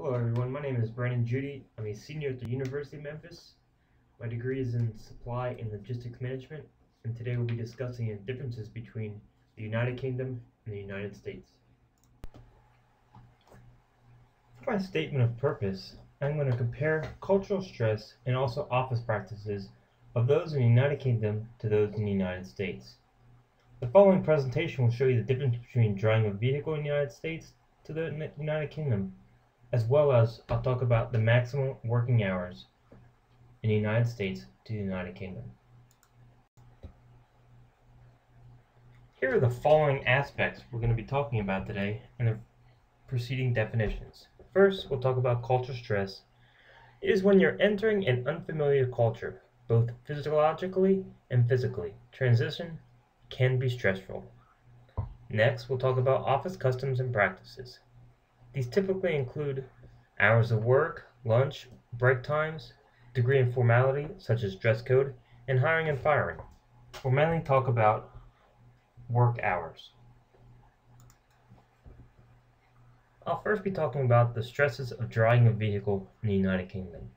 Hello everyone, my name is Judy. I'm a senior at the University of Memphis. My degree is in supply and logistics management, and today we'll be discussing the differences between the United Kingdom and the United States. For my statement of purpose, I'm going to compare cultural stress and also office practices of those in the United Kingdom to those in the United States. The following presentation will show you the difference between driving a vehicle in the United States to the United Kingdom, as well as I'll talk about the maximum working hours in the United States to the United Kingdom. Here are the following aspects we're going to be talking about today in the preceding definitions. First, we'll talk about culture stress. It is when you're entering an unfamiliar culture, both physiologically and physically. Transition can be stressful. Next, we'll talk about office customs and practices. These typically include hours of work, lunch, break times, degree and formality such as dress code, and hiring and firing. We'll mainly talk about work hours. I'll first be talking about the stresses of driving a vehicle in the United Kingdom.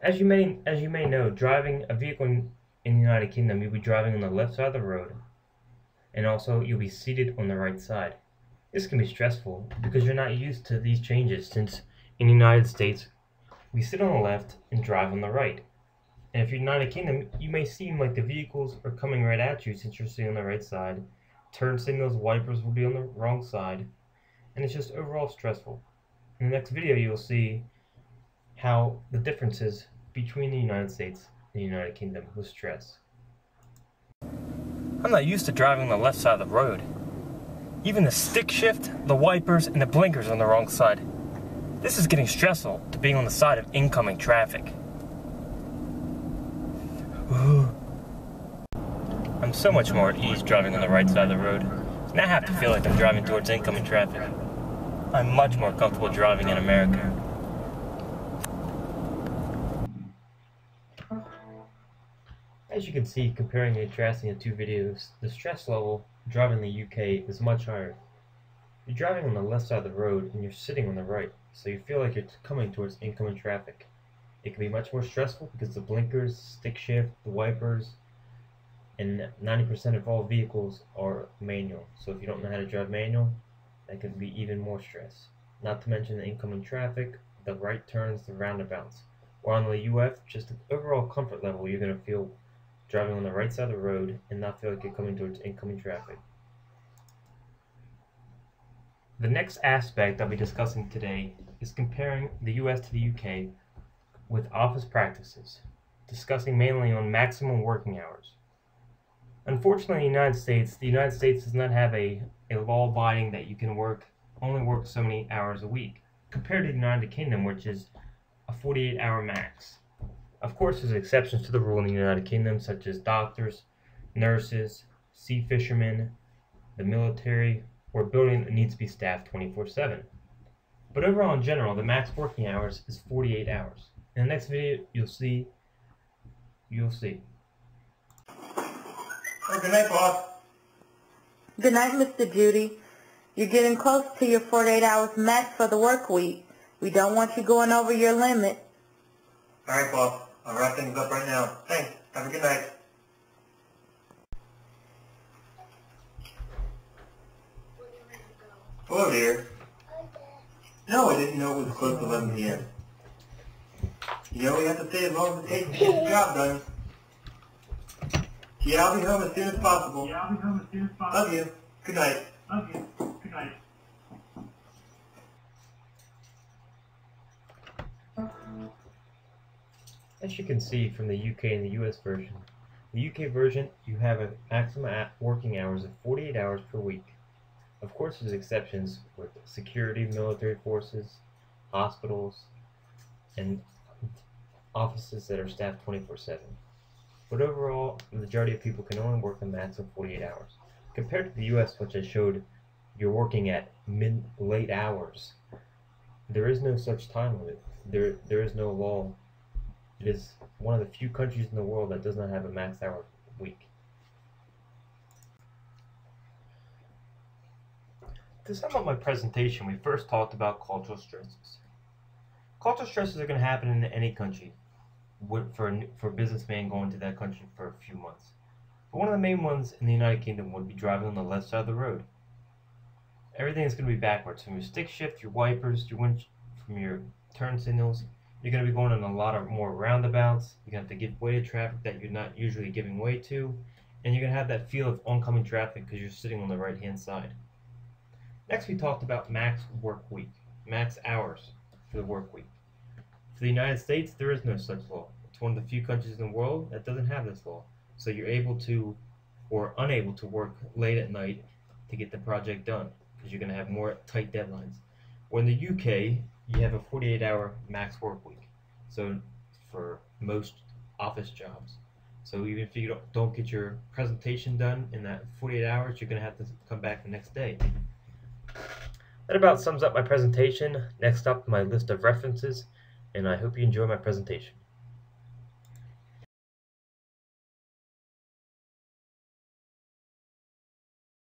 As you may know, driving a vehicle in the United Kingdom, you'll be driving on the left side of the road, and also you'll be seated on the right side. This can be stressful because you're not used to these changes, since in the United States we sit on the left and drive on the right. And if you're in the United Kingdom, you may seem like the vehicles are coming right at you since you're sitting on the right side. Turn signals, wipers will be on the wrong side, and it's just overall stressful. In the next video you'll see how the differences between the United States and the United Kingdom with stress. I'm not used to driving on the left side of the road. Even the stick shift, the wipers, and the blinkers are on the wrong side. This is getting stressful to being on the side of incoming traffic. Ooh. I'm so much more at ease driving on the right side of the road. Now I have to feel like I'm driving towards incoming traffic. I'm much more comfortable driving in America. As you can see, comparing and contrasting the two videos, the stress level driving in the UK is much higher. You're driving on the left side of the road and you're sitting on the right, so you feel like you're coming towards incoming traffic. It can be much more stressful because the blinkers, stick shift, the wipers, and 90% of all vehicles are manual. So if you don't know how to drive manual, that could be even more stress. Not to mention the incoming traffic, the right turns, the roundabouts. While on the UF, just the overall comfort level you're going to feel driving on the right side of the road and not feel like you're coming towards incoming traffic. The next aspect I'll be discussing today is comparing the US to the UK with office practices, discussing mainly on maximum working hours. Unfortunately, the United States does not have a law abiding that you can only work so many hours a week, compared to the United Kingdom, which is a 48-hour max. Of course, there's exceptions to the rule in the United Kingdom, such as doctors, nurses, sea fishermen, the military, or a building that needs to be staffed 24/7. But overall, in general, the max working hours is 48 hours. In the next video, you'll see. Oh, good night, boss. Good night, Mr. Judy. You're getting close to your 48 hours max for the work week. We don't want you going over your limit. All right, boss. I'll wrap things up right now. Thanks. Have a good night. Hello, dear. No, I didn't know it was close to 11 p.m. You know, we have to stay as long as it takes to get the job done. Yeah, I'll be home as soon as possible. Love you. Good night. As you can see from the UK and the US version, the UK version you have a maximum working hours of 48 hours per week. Of course, there's exceptions with security, military forces, hospitals, and offices that are staffed 24/7. But overall, the majority of people can only work a max of 48 hours. Compared to the US, which I showed you're working at late hours, there is no such time limit. There is no law. It is one of the few countries in the world that does not have a max hour week. To sum up my presentation, we first talked about cultural stresses. Cultural stresses are going to happen in any country for a businessman going to that country for a few months. But one of the main ones in the United Kingdom would be driving on the left side of the road. Everything is going to be backwards, from your stick shift, your wipers, from your turn signals. You're going to be going on a lot of more roundabouts. You're going to have to give way to traffic that you're not usually giving way to. And you're going to have that feel of oncoming traffic because you're sitting on the right-hand side. Next, we talked about max work week, max hours for the work week. For the United States, there is no such law. It's one of the few countries in the world that doesn't have this law. So you're able to, or unable to, work late at night to get the project done, because you're going to have more tight deadlines. Or in the UK, you have a 48-hour max work week. So for most office jobs. So even if you don't get your presentation done in that 48 hours, you're going to have to come back the next day. That about sums up my presentation. Next up, my list of references, and I hope you enjoy my presentation.